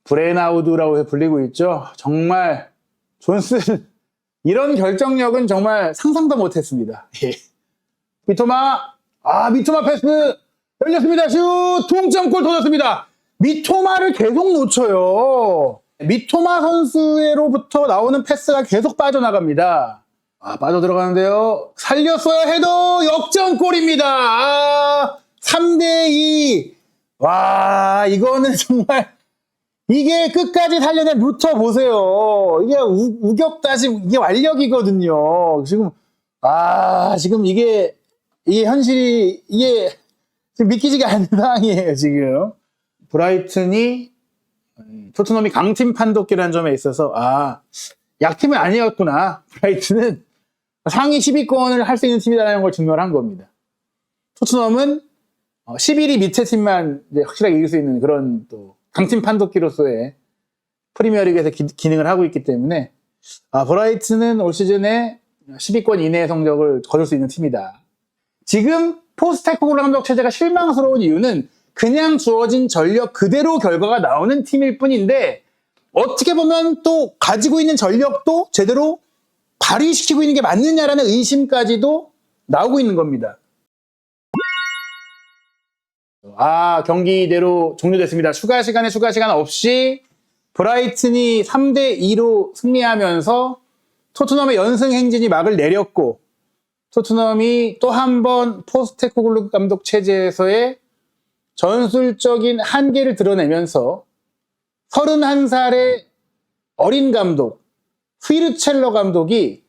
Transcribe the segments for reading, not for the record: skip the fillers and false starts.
브레나우드라고 불리고 있죠. 정말 존슨 이런 결정력은 정말 상상도 못했습니다. 예. 미토마 패스 열렸습니다. 슛 동점골 터졌습니다. 미토마를 계속 놓쳐요. 미토마 선수로부터 나오는 패스가 계속 빠져나갑니다. 빠져들어가는데요. 살렸어요. 헤더 역전골입니다. 3대2. 와, 이거는 정말 이게 끝까지 살려낸 루터 보세요. 이게 우격다짐, 이게 완력이거든요. 지금 이게 현실이, 이게 지금 믿기지가 않는 상황이에요, 지금. 브라이튼이 토트넘이 강팀 판독기라는 점에 있어서 약팀은 아니었구나. 브라이튼은 상위 10위권을 할 수 있는 팀이라는 걸 증명을 한 겁니다. 토트넘은 11위 밑에 팀만 확실하게 이길 수 있는 그런 또 강팀 판독기로서의 프리미어리그에서 기능을 하고 있기 때문에 브라이튼은 올 시즌에 10위권 이내의 성적을 거둘 수 있는 팀이다. 지금 포스테코글루 감독 체제가 실망스러운 이유는 그냥 주어진 전력 그대로 결과가 나오는 팀일 뿐인데 어떻게 보면 또 가지고 있는 전력도 제대로 발휘시키고 있는 게 맞느냐라는 의심까지도 나오고 있는 겁니다. 경기대로 종료됐습니다. 추가 시간 없이 브라이튼이 3대2로 승리하면서 토트넘의 연승 행진이 막을 내렸고 토트넘이 또 한 번 포스테코글루 감독 체제에서의 전술적인 한계를 드러내면서 31살의 어린 감독 휘르첼러 감독이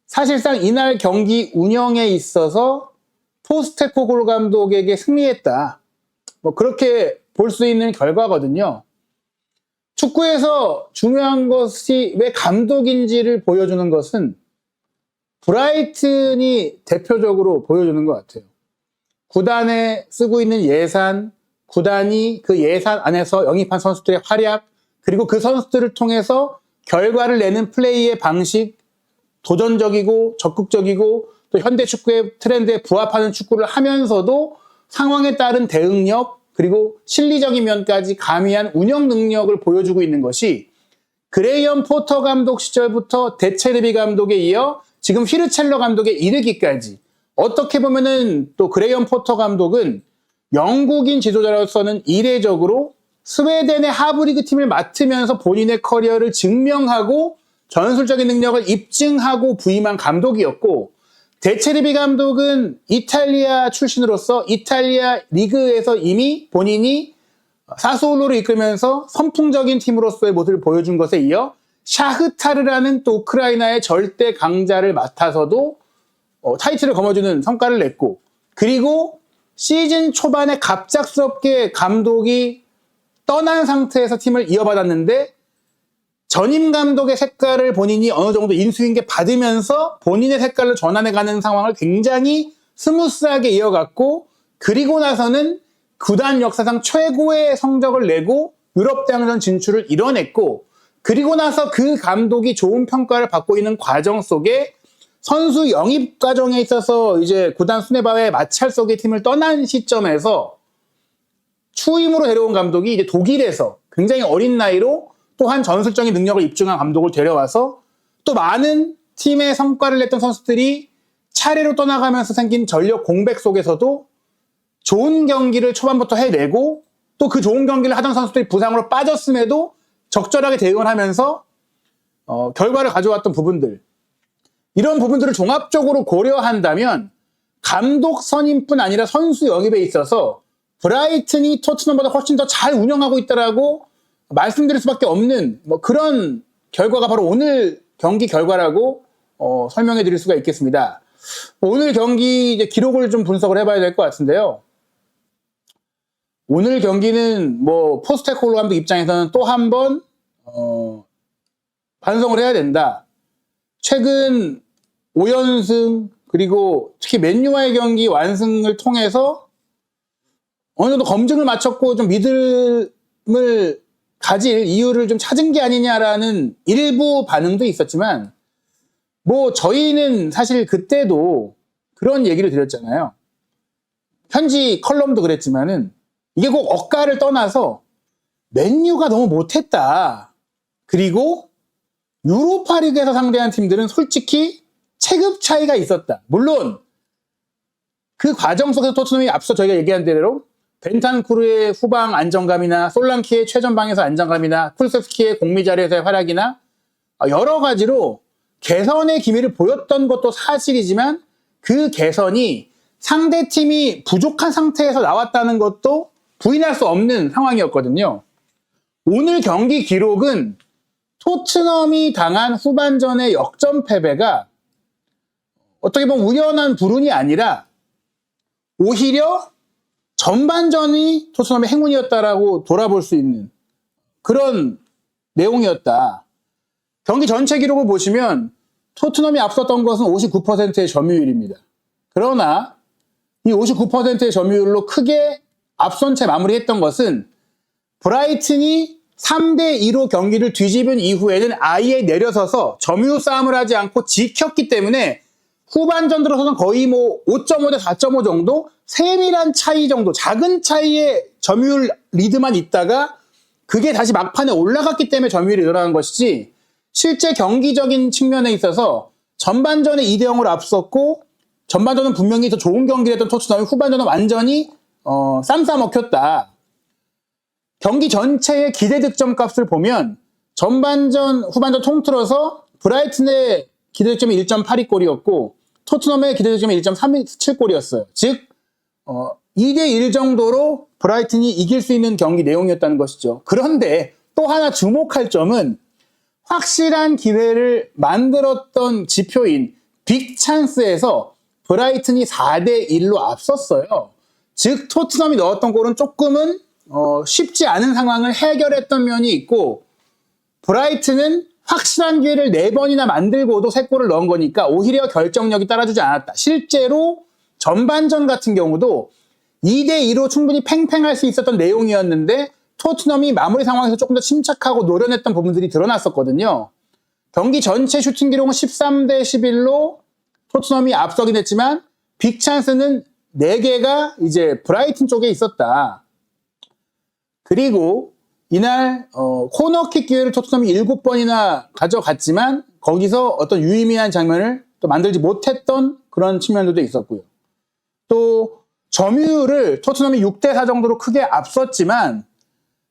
사실상 이날 경기 운영에 있어서 포스테코글루 감독에게 승리했다. 그렇게 볼 수 있는 결과거든요. 축구에서 중요한 것이 왜 감독인지를 보여주는 것은 브라이튼이 대표적으로 보여주는 것 같아요. 구단에 쓰고 있는 예산, 구단이 그 예산 안에서 영입한 선수들의 활약, 그리고 그 선수들을 통해서 결과를 내는 플레이의 방식, 도전적이고 적극적이고 또 현대 축구의 트렌드에 부합하는 축구를 하면서도 상황에 따른 대응력, 그리고 실리적인 면까지 가미한 운영 능력을 보여주고 있는 것이 그레이엄 포터 감독 시절부터 데체르비 감독에 이어 지금 휘르첼러 감독에 이르기까지 어떻게 보면은 또 그레이엄 포터 감독은 영국인 지도자로서는 이례적으로 스웨덴의 하브리그 팀을 맡으면서 본인의 커리어를 증명하고 전술적인 능력을 입증하고 부임한 감독이었고 데체르비 감독은 이탈리아 출신으로서 이탈리아 리그에서 이미 본인이 사스올로를 이끌면서 선풍적인 팀으로서의 모습을 보여준 것에 이어 샤흐타르라는 또 우크라이나의 절대 강자를 맡아서도 타이틀을 거머쥐는 성과를 냈고 그리고 시즌 초반에 갑작스럽게 감독이 떠난 상태에서 팀을 이어받았는데 전임 감독의 색깔을 본인이 어느 정도 인수인계 받으면서 본인의 색깔을 전환해가는 상황을 굉장히 스무스하게 이어갔고 그리고 나서는 구단 역사상 최고의 성적을 내고 유럽 대항전 진출을 이뤄냈고 그리고 나서 그 감독이 좋은 평가를 받고 있는 과정 속에 선수 영입 과정에 있어서 이제 구단 수네바의 마찰 속의 팀을 떠난 시점에서 추임으로 데려온 감독이 이제 독일에서 굉장히 어린 나이로 또한 전술적인 능력을 입증한 감독을 데려와서 또 많은 팀의 성과를 냈던 선수들이 차례로 떠나가면서 생긴 전력 공백 속에서도 좋은 경기를 초반부터 해내고 또 그 좋은 경기를 하던 선수들이 부상으로 빠졌음에도 적절하게 대응을 하면서 결과를 가져왔던 부분들 이런 부분들을 종합적으로 고려한다면 감독 선임뿐 아니라 선수 영입에 있어서 브라이튼이 토트넘보다 훨씬 더 잘 운영하고 있다라고 말씀드릴 수밖에 없는 그런 결과가 바로 오늘 경기 결과라고 설명해 드릴 수가 있겠습니다. 오늘 경기 이제 기록을 좀 분석을 해봐야 될 것 같은데요. 오늘 경기는 포스테코글루 감독 입장에서는 또 한 번 반성을 해야 된다. 최근 5연승 그리고 특히 맨유와의 경기 완승을 통해서 어느 정도 검증을 마쳤고 좀 믿음을 가질 이유를 좀 찾은 게 아니냐라는 일부 반응도 있었지만 저희는 사실 그때도 그런 얘기를 드렸잖아요. 편지 컬럼도 그랬지만은 이게 꼭 억가를 떠나서 맨유가 너무 못했다. 그리고 유로파리그에서 상대한 팀들은 솔직히 체급 차이가 있었다. 물론 그 과정 속에서 토트넘이 앞서 저희가 얘기한 대로 벤탄쿠르의 후방 안정감이나 솔랑키의 최전방에서 안정감이나 쿨세스키의 공미 자리에서의 활약이나 여러 가지로 개선의 기미를 보였던 것도 사실이지만 그 개선이 상대팀이 부족한 상태에서 나왔다는 것도 부인할 수 없는 상황이었거든요. 오늘 경기 기록은 토트넘이 당한 후반전의 역전 패배가 어떻게 보면 우연한 불운이 아니라 오히려 전반전이 토트넘의 행운이었다라고 돌아볼 수 있는 그런 내용이었다. 경기 전체 기록을 보시면 토트넘이 앞섰던 것은 59%의 점유율입니다. 그러나 이 59%의 점유율로 크게 앞선 채 마무리했던 것은 브라이튼이 3대2로 경기를 뒤집은 이후에는 아예 내려서서 점유율 싸움을 하지 않고 지켰기 때문에 후반전 들어서는 거의 5.5 대 4.5 정도 세밀한 차이 정도 작은 차이의 점유율 리드만 있다가 그게 다시 막판에 올라갔기 때문에 점유율이 늘어난 것이지 실제 경기적인 측면에 있어서 전반전에 2대 0으로 앞섰고 전반전은 분명히 더 좋은 경기를 했던 토트넘이 후반전은 완전히 쌈싸 먹혔다. 경기 전체의 기대 득점 값을 보면 전반전, 후반전 통틀어서 브라이튼의 기대 득점이 1.82골이었고 토트넘의 기대 득점이 1.37골이었어요. 즉 2대1 정도로 브라이튼이 이길 수 있는 경기 내용이었다는 것이죠. 그런데 또 하나 주목할 점은 확실한 기회를 만들었던 지표인 빅찬스에서 브라이튼이 4대1로 앞섰어요. 즉 토트넘이 넣었던 골은 조금은 쉽지 않은 상황을 해결했던 면이 있고 브라이튼은 확실한 기회를 4번이나 만들고도 3골을 넣은 거니까 오히려 결정력이 따라주지 않았다. 실제로 전반전 같은 경우도 2대2로 충분히 팽팽할 수 있었던 내용이었는데 토트넘이 마무리 상황에서 조금 더 침착하고 노련했던 부분들이 드러났었거든요. 경기 전체 슈팅 기록은 13대 11로 토트넘이 앞서긴 했지만 빅찬스는 4개가 이제 브라이튼 쪽에 있었다. 그리고 이날 코너킥 기회를 토트넘이 7번이나 가져갔지만 거기서 어떤 유의미한 장면을 또 만들지 못했던 그런 측면들도 있었고요. 또 점유율을 토트넘이 6대 4 정도로 크게 앞섰지만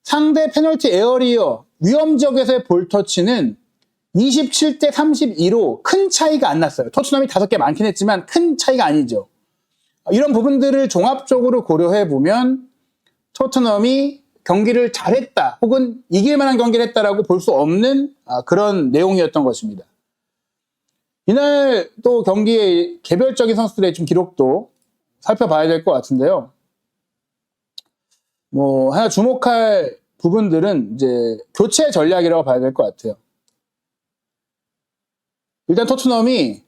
상대 페널티 에어리어 위험 지역에서의 볼터치는 27대 32로 큰 차이가 안 났어요. 토트넘이 5개 많긴 했지만 큰 차이가 아니죠. 이런 부분들을 종합적으로 고려해 보면 토트넘이 경기를 잘했다 혹은 이길 만한 경기를 했다라고 볼 수 없는 그런 내용이었던 것입니다. 이날 또 경기의 개별적인 선수들의 좀 기록도 살펴봐야 될 것 같은데요. 하나 주목할 부분들은 이제 교체 전략이라고 봐야 될 것 같아요. 일단 토트넘이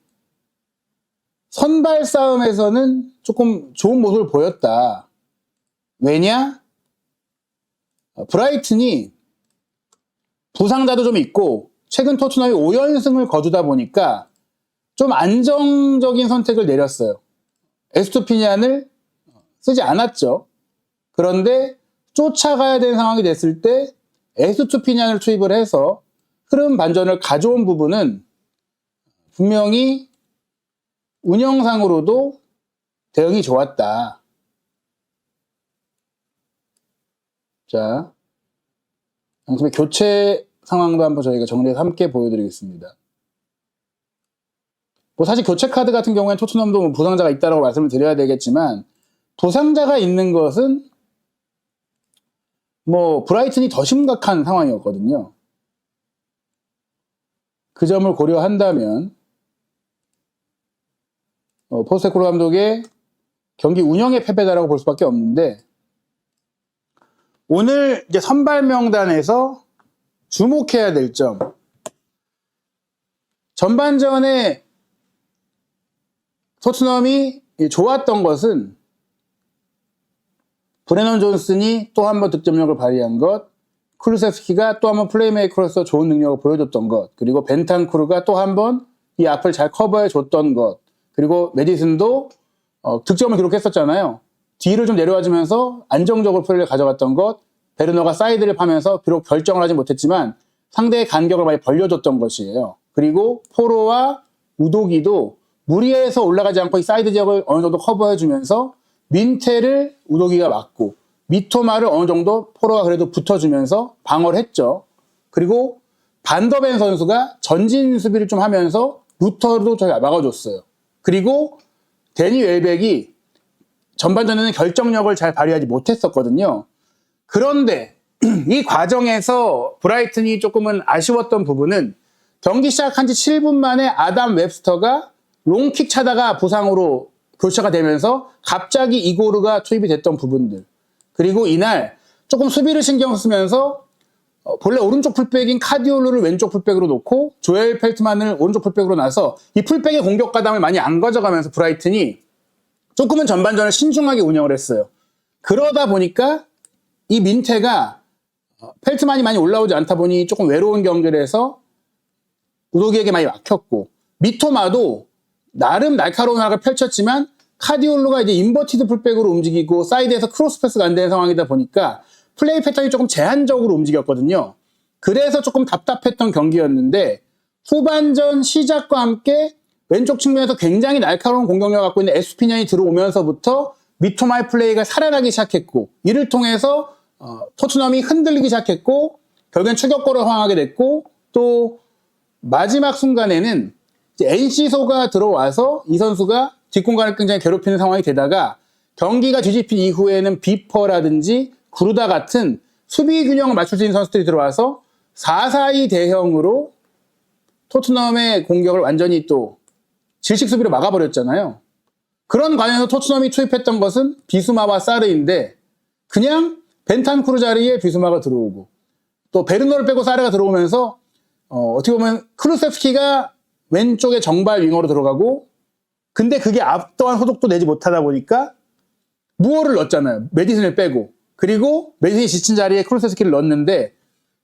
선발 싸움에서는 조금 좋은 모습을 보였다. 왜냐? 브라이튼이 부상자도 좀 있고 최근 토트넘이 5연승을 거두다 보니까 좀 안정적인 선택을 내렸어요. 에스투피니안을 쓰지 않았죠. 그런데 쫓아가야 되는 상황이 됐을 때 에스투피니안을 투입을 해서 흐름 반전을 가져온 부분은 분명히 운영상으로도 대응이 좋았다. 자, 양팀의 교체 상황도 한번 저희가 정리해서 함께 보여드리겠습니다. 사실 교체 카드 같은 경우에는 토트넘도 부상자가 있다고 말씀을 드려야 되겠지만 부상자가 있는 것은 브라이튼이 더 심각한 상황이었거든요. 그 점을 고려한다면 포스테코글루 감독의 경기 운영의 패배다라고 볼 수밖에 없는데 오늘 이제 선발 명단에서 주목해야 될 점. 전반전에 토트넘이 좋았던 것은 브레넌 존슨이 또 한 번 득점력을 발휘한 것, 쿠루세스키가 또 한 번 플레이메이커로서 좋은 능력을 보여줬던 것, 그리고 벤탄쿠르가 또 한 번 이 앞을 잘 커버해줬던 것, 그리고 메디슨도 득점을 기록했었잖아요. 뒤를 좀 내려와주면서 안정적으로 플레이를 가져갔던 것, 베르너가 사이드를 파면서 비록 결정을 하지 못했지만 상대의 간격을 많이 벌려줬던 것이에요. 그리고 포로와 우도기도 무리해서 올라가지 않고 이 사이드 지역을 어느 정도 커버해주면서 민테를 우도기가 막고 미토마를 어느 정도 포로가 그래도 붙어주면서 방어를 했죠. 그리고 반더벤 선수가 전진 수비를 좀 하면서 루터도 저희 막아줬어요. 그리고 데니 웰백이 전반전에는 결정력을 잘 발휘하지 못했었거든요. 그런데 이 과정에서 브라이튼이 조금은 아쉬웠던 부분은 경기 시작한 지 7분 만에 아담 웹스터가 롱킥 차다가 부상으로 교체가 되면서 갑자기 이고르가 투입이 됐던 부분들. 그리고 이날 조금 수비를 신경 쓰면서 본래 오른쪽 풀백인 카디올루를 왼쪽 풀백으로 놓고 조엘 펠트만을 오른쪽 풀백으로 놔서 이 풀백의 공격 가담을 많이 안 가져가면서 브라이튼이 조금은 전반전을 신중하게 운영을 했어요. 그러다 보니까 이 민테가 펠트만이 많이 올라오지 않다 보니 조금 외로운 경기를 해서 우도기에게 많이 막혔고 미토마도 나름 날카로운 활약을 펼쳤지만 카디올루가 이제 인버티드 풀백으로 움직이고 사이드에서 크로스 패스가 안 되는 상황이다 보니까 플레이 패턴이 조금 제한적으로 움직였거든요. 그래서 조금 답답했던 경기였는데 후반전 시작과 함께 왼쪽 측면에서 굉장히 날카로운 공격력을 갖고 있는 에스피년이 들어오면서부터 미토마의 플레이가 살아나기 시작했고 이를 통해서 토트넘이 흔들리기 시작했고 결국엔 추격골을 허용하게 됐고 또 마지막 순간에는 NC소가 들어와서 이 선수가 뒷공간을 굉장히 괴롭히는 상황이 되다가 경기가 뒤집힌 이후에는 비퍼라든지 구르다 같은 수비 균형을 맞출 수 있는 선수들이 들어와서 4-4-2 대형으로 토트넘의 공격을 완전히 또 질식 수비로 막아버렸잖아요. 그런 관련해서 토트넘이 투입했던 것은 비수마와 사르인데 그냥 벤탄쿠르 자리에 비수마가 들어오고 또 베르너를 빼고 사르가 들어오면서 어떻게 보면 크루셉스키가 왼쪽에 정발 윙어로 들어가고 근데 그게 앞떠한 소득도 내지 못하다 보니까 무어를 넣었잖아요. 메디슨을 빼고 그리고 메디슨이 지친 자리에 크루셉스키를 넣었는데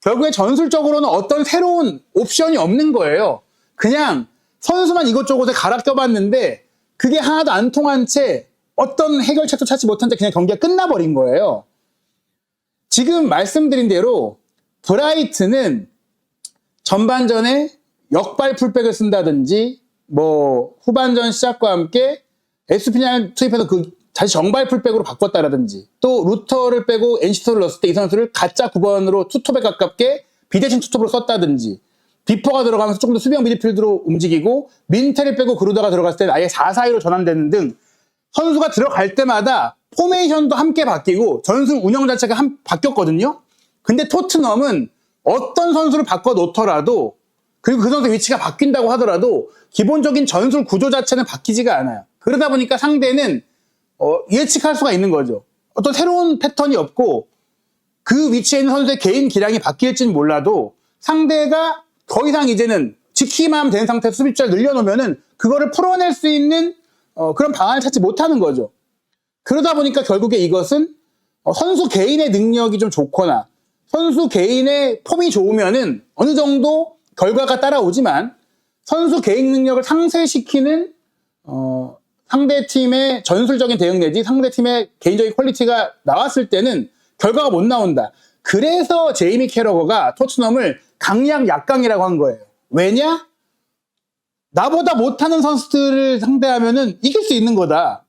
결국에 전술적으로는 어떤 새로운 옵션이 없는 거예요. 그냥 선수만 이것저것에 갈아 껴봤는데 그게 하나도 안 통한 채 어떤 해결책도 찾지 못한 채 그냥 경기가 끝나버린 거예요. 지금 말씀드린 대로 브라이튼은 전반전에 역발 풀백을 쓴다든지 뭐 후반전 시작과 함께 에스피냐를 투입해서 다시 정발 풀백으로 바꿨다라든지 또 루터를 빼고 엔시토를 넣었을 때 이 선수를 가짜 9번으로 투톱에 가깝게 비대칭 투톱으로 썼다든지 비퍼가 들어가면서 조금 더 수비형 미드필드로 움직이고 민테를 빼고 그루다가 들어갔을 때는 아예 4-4-2로 전환되는 등 선수가 들어갈 때마다 포메이션도 함께 바뀌고 전술 운영 자체가 바뀌었거든요. 근데 토트넘은 어떤 선수를 바꿔놓더라도 그리고 그 선수 위치가 바뀐다고 하더라도 기본적인 전술 구조 자체는 바뀌지가 않아요. 그러다 보니까 상대는 예측할 수가 있는 거죠. 어떤 새로운 패턴이 없고 그 위치에 있는 선수의 개인 기량이 바뀔지는 몰라도 상대가 더 이상 이제는 지키기만 하면 되는 상태에서 수비자를 늘려놓으면은 그거를 풀어낼 수 있는 그런 방안을 찾지 못하는 거죠. 그러다 보니까 결국에 이것은 선수 개인의 능력이 좀 좋거나 선수 개인의 폼이 좋으면은 어느 정도 결과가 따라오지만 선수 개인 능력을 상쇄시키는 상대팀의 전술적인 대응 내지 상대팀의 개인적인 퀄리티가 나왔을 때는 결과가 못 나온다. 그래서 제이미 캐러거가 토트넘을 강약 약강이라고 한 거예요. 왜냐? 나보다 못하는 선수들을 상대하면은 이길 수 있는 거다.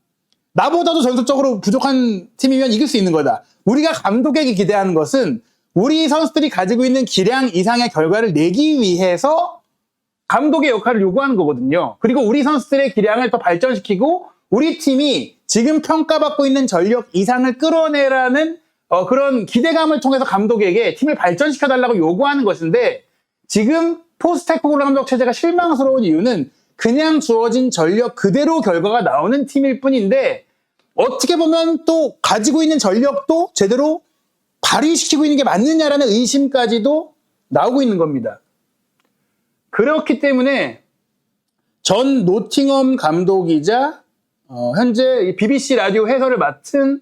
나보다도 전술적으로 부족한 팀이면 이길 수 있는 거다. 우리가 감독에게 기대하는 것은 우리 선수들이 가지고 있는 기량 이상의 결과를 내기 위해서 감독의 역할을 요구하는 거거든요. 그리고 우리 선수들의 기량을 더 발전시키고 우리 팀이 지금 평가받고 있는 전력 이상을 끌어내라는 그런 기대감을 통해서 감독에게 팀을 발전시켜달라고 요구하는 것인데 지금 포스테코글루 감독 체제가 실망스러운 이유는 그냥 주어진 전력 그대로 결과가 나오는 팀일 뿐인데 어떻게 보면 또 가지고 있는 전력도 제대로 발휘시키고 있는 게 맞느냐라는 의심까지도 나오고 있는 겁니다. 그렇기 때문에 전 노팅엄 감독이자 현재 BBC 라디오 해설을 맡은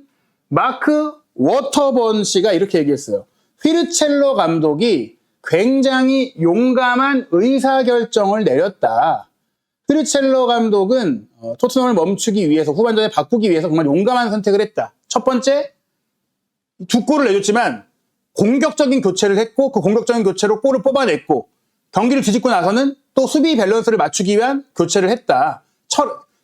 마크 워터번 씨가 이렇게 얘기했어요. 휘르첼러 감독이 굉장히 용감한 의사결정을 내렸다. 휘르첼러 감독은 토트넘을 멈추기 위해서 후반전에 바꾸기 위해서 정말 용감한 선택을 했다. 첫 번째, 2골을 내줬지만 공격적인 교체를 했고 그 공격적인 교체로 골을 뽑아냈고 경기를 뒤집고 나서는 또 수비 밸런스를 맞추기 위한 교체를 했다.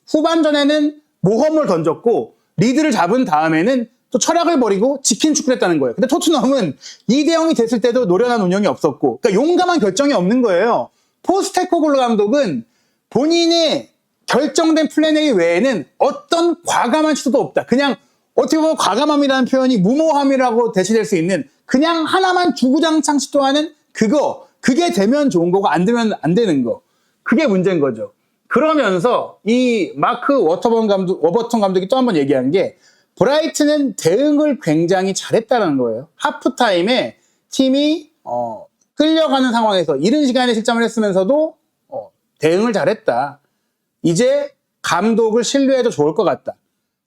후반전에는 모험을 던졌고 리드를 잡은 다음에는 또 철학을 버리고 지킨 축구를 했다는 거예요. 근데 토트넘은 2대0이 됐을 때도 노련한 운영이 없었고 그러니까 용감한 결정이 없는 거예요. 포스테코글루 감독은 본인의 결정된 플랜 A 외에는 어떤 과감한 시도도 없다. 그냥 어떻게 보면 과감함이라는 표현이 무모함이라고 대체될 수 있는 그냥 하나만 주구장창 시도하는 그게 되면 좋은 거고 안 되면 안 되는 거. 그게 문제인 거죠. 그러면서 이 마크 워버턴 감독이 또 한 번 얘기한 게 브라이튼은 대응을 굉장히 잘했다는 거예요. 하프타임에 팀이 끌려가는 상황에서 이른 시간에 실점을 했으면서도 대응을 잘했다. 이제 감독을 신뢰해도 좋을 것 같다.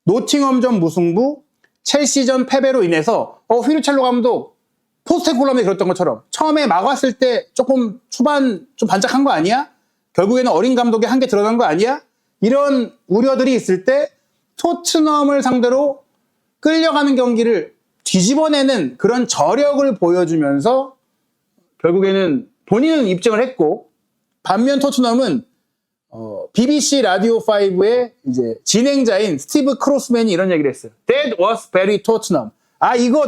노팅엄전 무승부, 첼시전 패배로 인해서 휘르첼로 감독 포스테코글루에 그랬던 것처럼 처음에 막았을 때 조금 초반 좀 반짝한 거 아니야? 결국에는 어린 감독의 한계 들어간 거 아니야? 이런 우려들이 있을 때 토트넘을 상대로 끌려가는 경기를 뒤집어내는 그런 저력을 보여주면서 결국에는 본인은 입증을 했고 반면 토트넘은 BBC 라디오 5의 이제 진행자인 스티브 크로스맨이 이런 얘기를 했어요. That was very Tottenham. 이거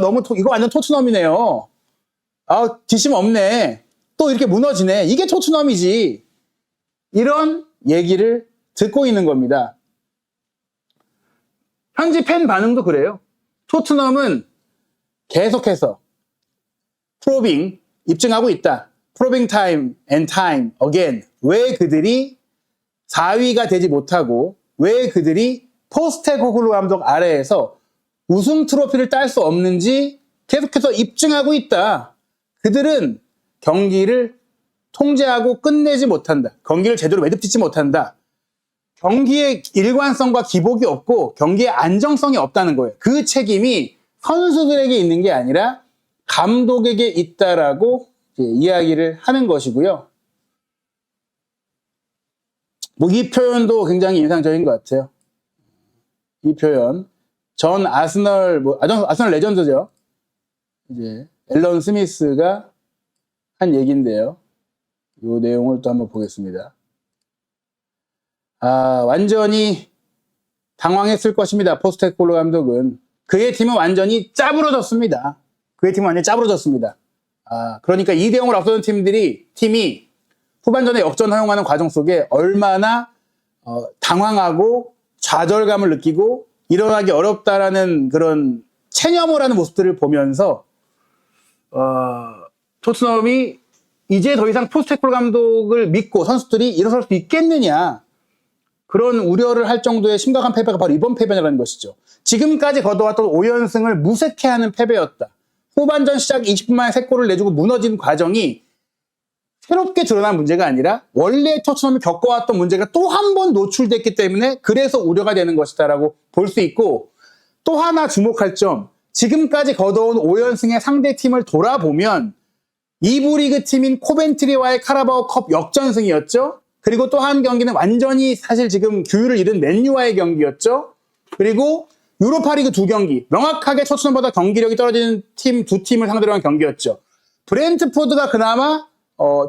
완전 토트넘이네요. 뒷심 없네. 또 이렇게 무너지네. 이게 토트넘이지. 이런 얘기를 듣고 있는 겁니다. 현지 팬 반응도 그래요. 토트넘은 계속해서 프로빙 입증하고 있다. 프로빙 타임 and time again. 왜 그들이 4위가 되지 못하고 왜 그들이 포스테코글루 감독 아래에서 우승 트로피를 딸 수 없는지 계속해서 입증하고 있다. 그들은 경기를 통제하고 끝내지 못한다. 경기를 제대로 매듭짓지 못한다. 경기의 일관성과 기복이 없고 경기의 안정성이 없다는 거예요. 그 책임이 선수들에게 있는 게 아니라 감독에게 있다라고 이야기를 하는 것이고요. 이 표현도 굉장히 인상적인 것 같아요. 이 표현. 전 아스널 레전드죠. 이제 앨런 스미스가 한 얘기인데요. 이 내용을 또 한번 보겠습니다. 완전히 당황했을 것입니다. 포스테코글루 감독은. 그의 팀은 완전히 짜부러졌습니다. 그러니까 2대0을 앞서는 팀이 후반전에 역전 허용하는 과정 속에 얼마나 당황하고 좌절감을 느끼고 일어나기 어렵다라는 그런 체념을 하는 모습들을 보면서 토트넘이 이제 더 이상 포스테코글루 감독을 믿고 선수들이 일어설 수 있겠느냐 그런 우려를 할 정도의 심각한 패배가 바로 이번 패배라는 것이죠. 지금까지 거둬왔던 5연승을 무색해하는 패배였다. 후반전 시작 20분 만에 3골을 내주고 무너진 과정이 새롭게 드러난 문제가 아니라 원래 토트넘이 겪어왔던 문제가 또 한 번 노출됐기 때문에 그래서 우려가 되는 것이다라고 볼 수 있고 또 하나 주목할 점 지금까지 거둬온 5연승의 상대팀을 돌아보면 2부 리그 팀인 코벤트리와의 카라바오컵 역전승이었죠. 그리고 또 한 경기는 완전히 사실 지금 규율을 잃은 맨유와의 경기였죠. 그리고 유로파리그 2경기 명확하게 토트넘보다 경기력이 떨어지는 팀 2팀을 상대로 한 경기였죠. 브렌트포드가 그나마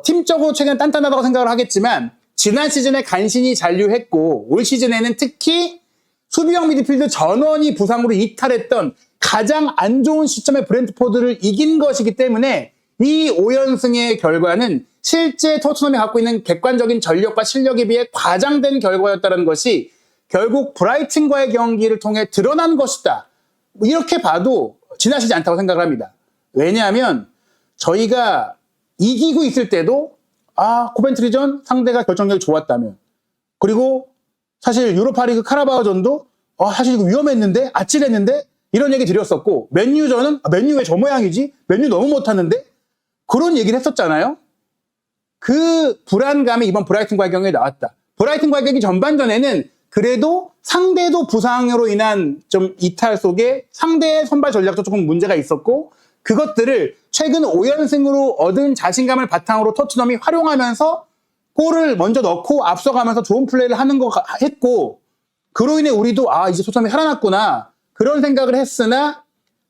팀적으로 최근에 단단하다고 생각을 하겠지만 지난 시즌에 간신히 잔류했고 올 시즌에는 특히 수비형 미드필드 전원이 부상으로 이탈했던 가장 안 좋은 시점에 브렌트포드를 이긴 것이기 때문에 이 5연승의 결과는 실제 토트넘이 갖고 있는 객관적인 전력과 실력에 비해 과장된 결과였다는 것이 결국 브라이튼과의 경기를 통해 드러난 것이다. 이렇게 봐도 지나치지 않다고 생각을 합니다. 왜냐하면 저희가 이기고 있을 때도 코벤트리전 상대가 결정력이 좋았다면 그리고 사실 유로파리그 카라바오전도 사실 이거 위험했는데 아찔했는데 이런 얘기 드렸었고 맨유전은 맨유 왜 저 모양이지? 맨유 너무 못하는데? 그런 얘기를 했었잖아요. 그 불안감이 이번 브라이튼과의 경기에 나왔다. 브라이튼과의 경기 전반전에는 그래도 상대도 부상으로 인한 좀 이탈 속에 상대의 선발 전략도 조금 문제가 있었고 그것들을 최근 5연승으로 얻은 자신감을 바탕으로 토트넘이 활용하면서 골을 먼저 넣고 앞서가면서 좋은 플레이를 하는 거 했고 그로 인해 우리도 이제 토트넘이 살아났구나 그런 생각을 했으나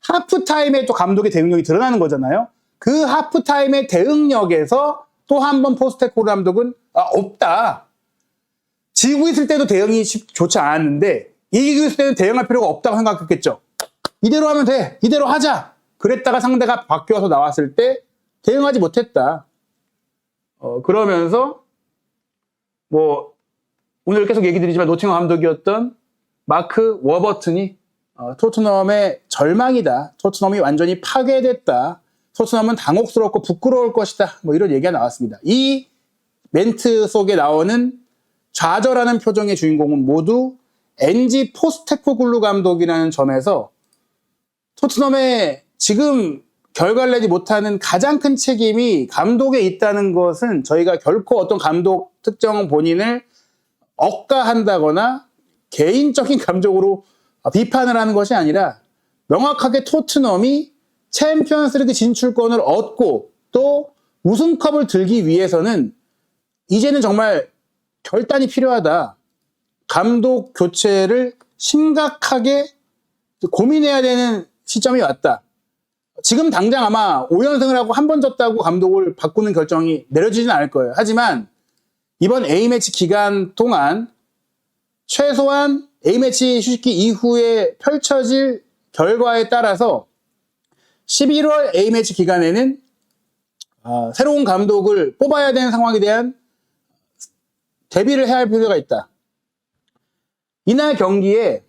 하프타임에 또 감독의 대응력이 드러나는 거잖아요. 그 하프타임의 대응력에서 또 한 번 포스테코글루 감독은 없다. 지고 있을 때도 대응이 좋지 않았는데 이기고 있을 때는 대응할 필요가 없다고 생각했겠죠. 이대로 하면 돼. 이대로 하자. 그랬다가 상대가 바뀌어서 나왔을 때 대응하지 못했다. 그러면서 뭐 오늘 계속 얘기 드리지만 노팅엄 감독이었던 마크 워버튼이 토트넘의 절망이다. 토트넘이 완전히 파괴됐다. 토트넘은 당혹스럽고 부끄러울 것이다. 뭐 이런 얘기가 나왔습니다. 이 멘트 속에 나오는 좌절하는 표정의 주인공은 모두 엔지 포스테코글루 감독이라는 점에서 토트넘의 지금 결과를 내지 못하는 가장 큰 책임이 감독에 있다는 것은 저희가 결코 어떤 감독 특정 본인을 억가한다거나 개인적인 감정으로 비판을 하는 것이 아니라 명확하게 토트넘이 챔피언스리그 진출권을 얻고 또 우승컵을 들기 위해서는 이제는 정말 결단이 필요하다. 감독 교체를 심각하게 고민해야 되는 시점이 왔다. 지금 당장 아마 5연승을 하고 한 번 졌다고 감독을 바꾸는 결정이 내려지진 않을 거예요. 하지만 이번 A매치 기간 동안 최소한 A매치 휴식기 이후에 펼쳐질 결과에 따라서 11월 A매치 기간에는 새로운 감독을 뽑아야 되는 상황에 대한 대비를 해야 할 필요가 있다. 이날 경기에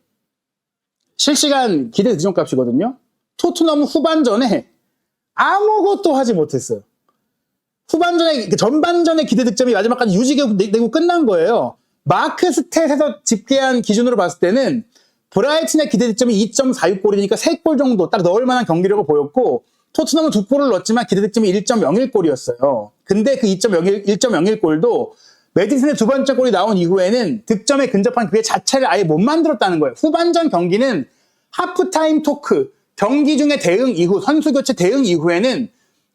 실시간 기대 득점값이거든요. 토트넘은 후반전에 아무것도 하지 못했어요. 전반전의 기대 득점이 마지막까지 유지되고 끝난 거예요. 마크 스탯에서 집계한 기준으로 봤을 때는 브라이튼의 기대 득점이 2.46골이니까 3골 정도 딱 넣을 만한 경기력을 보였고 토트넘은 2골을 넣었지만 기대 득점이 1.01골이었어요. 근데 그 1.01골도 메디슨의 두 번째 골이 나온 이후에는 득점에 근접한 기회 자체를 아예 못 만들었다는 거예요. 후반전 경기는 하프타임 토크, 경기 중에 대응 이후, 선수 교체 대응 이후에는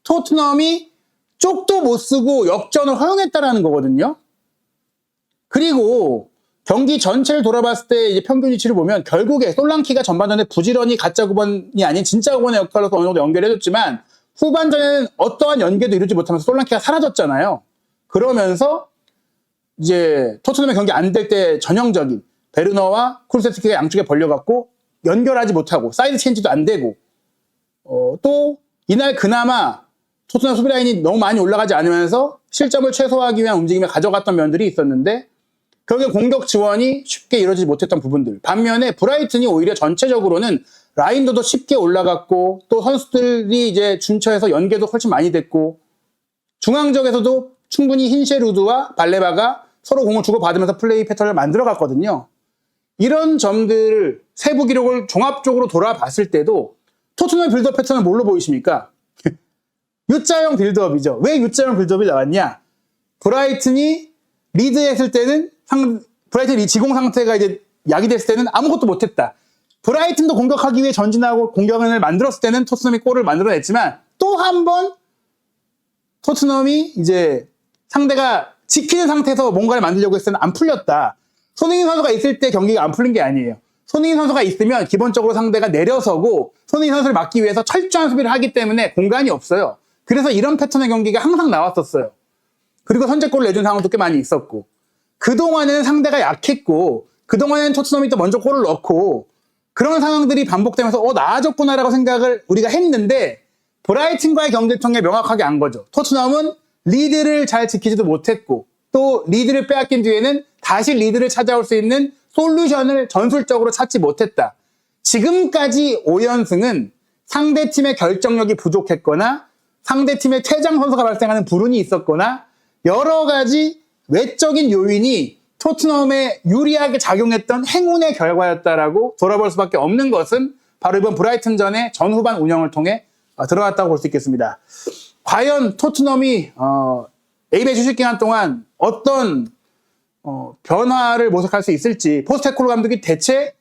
토트넘이 쪽도 못 쓰고 역전을 허용했다라는 거거든요. 그리고 경기 전체를 돌아봤을 때 이제 평균 위치를 보면 결국에 솔랑키가 전반전에 부지런히 가짜 9번이 아닌 진짜 9번의 역할로서 어느 정도 연결해줬지만 후반전에는 어떠한 연계도 이루지 못하면서 솔랑키가 사라졌잖아요. 그러면서 이제 토트넘의 경기 안 될 때 전형적인 베르너와 쿨세스키가 양쪽에 벌려갖고 연결하지 못하고 사이드 체인지도 안 되고 또 이날 그나마 토트넘 수비라인이 너무 많이 올라가지 않으면서 실점을 최소화하기 위한 움직임을 가져갔던 면들이 있었는데 결국에 공격 지원이 쉽게 이루어지지 못했던 부분들. 반면에 브라이튼이 오히려 전체적으로는 라인도도 쉽게 올라갔고 또 선수들이 이제 준처에서 연계도 훨씬 많이 됐고 중앙적에서도 충분히 힌셰루드와 발레바가 서로 공을 주고받으면서 플레이 패턴을 만들어갔거든요. 이런 점들을 세부 기록을 종합적으로 돌아봤을 때도 토트넘의 빌드업 패턴은 뭘로 보이십니까? U자형 빌드업이죠. 왜 U자형 빌드업이 나왔냐? 브라이튼이 리드했을 때는 브라이튼이 지공 상태가 이제 야기됐을 때는 아무것도 못했다. 브라이튼도 공격하기 위해 전진하고 공격을 만들었을 때는 토트넘이 골을 만들어냈지만 또 한 번 토트넘이 이제 상대가 지키는 상태에서 뭔가를 만들려고 했을 때는 안 풀렸다. 손흥민 선수가 있을 때 경기가 안 풀린 게 아니에요. 손흥민 선수가 있으면 기본적으로 상대가 내려서고 손흥민 선수를 막기 위해서 철저한 수비를 하기 때문에 공간이 없어요. 그래서 이런 패턴의 경기가 항상 나왔었어요. 그리고 선제골을 내준 상황도 꽤 많이 있었고 그동안에는 상대가 약했고 그동안에는 토트넘이 또 먼저 골을 넣고 그런 상황들이 반복되면서 나아졌구나라고 생각을 우리가 했는데 브라이튼과의 경기를 통해 명확하게 안 거죠. 토트넘은 리드를 잘 지키지도 못했고 또 리드를 빼앗긴 뒤에는 다시 리드를 찾아올 수 있는 솔루션을 전술적으로 찾지 못했다. 지금까지 5연승은 상대팀의 결정력이 부족했거나 상대팀의 퇴장 선수가 발생하는 불운이 있었거나 여러 가지 외적인 요인이 토트넘에 유리하게 작용했던 행운의 결과였다라고 돌아볼 수밖에 없는 것은 바로 이번 브라이튼전의 전후반 운영을 통해 드러났다고 볼 수 있겠습니다. 과연 토트넘이 A매치 휴식 기간 동안 어떤 변화를 모색할 수 있을지 포스테코글루 감독이 대체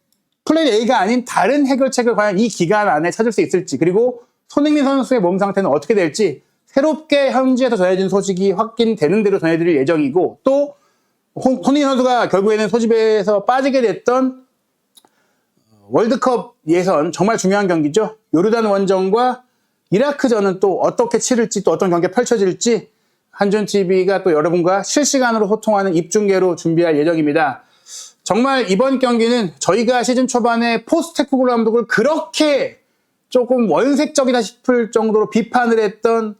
플랜 A가 아닌 다른 해결책을 과연 이 기간 안에 찾을 수 있을지 그리고 손흥민 선수의 몸 상태는 어떻게 될지 새롭게 현지에서 전해진 소식이 확인되는 대로 전해드릴 예정이고 또 손흥민 선수가 결국에는 소집에서 빠지게 됐던 월드컵 예선 정말 중요한 경기죠. 요르단 원정과 이라크전은 또 어떻게 치를지 또 어떤 경기가 펼쳐질지 한준TV가 또 여러분과 실시간으로 소통하는 입중계로 준비할 예정입니다. 정말 이번 경기는 저희가 시즌 초반에 포스테코글루 감독을 그렇게 조금 원색적이다 싶을 정도로 비판을 했던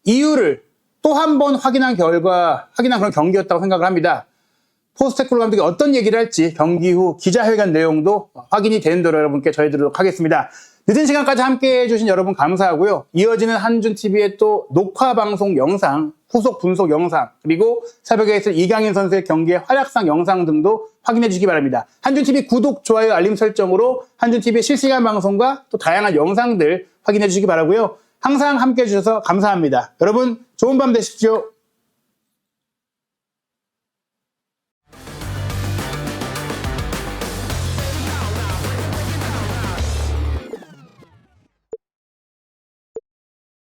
이유를 또 한 번 확인한 그런 경기였다고 생각을 합니다. 포스테코글루 감독이 어떤 얘기를 할지 경기 후 기자회견 내용도 확인이 되는 대로 여러분께 전해드리도록 하겠습니다. 늦은 시간까지 함께해 주신 여러분 감사하고요. 이어지는 한준TV의 또 녹화 방송 영상, 후속 분석 영상, 그리고 새벽에 있을 이강인 선수의 경기의 활약상 영상 등도 확인해 주시기 바랍니다. 한준TV 구독, 좋아요, 알림 설정으로 한준TV의 실시간 방송과 또 다양한 영상들 확인해 주시기 바라고요. 항상 함께해 주셔서 감사합니다. 여러분 좋은 밤 되십시오.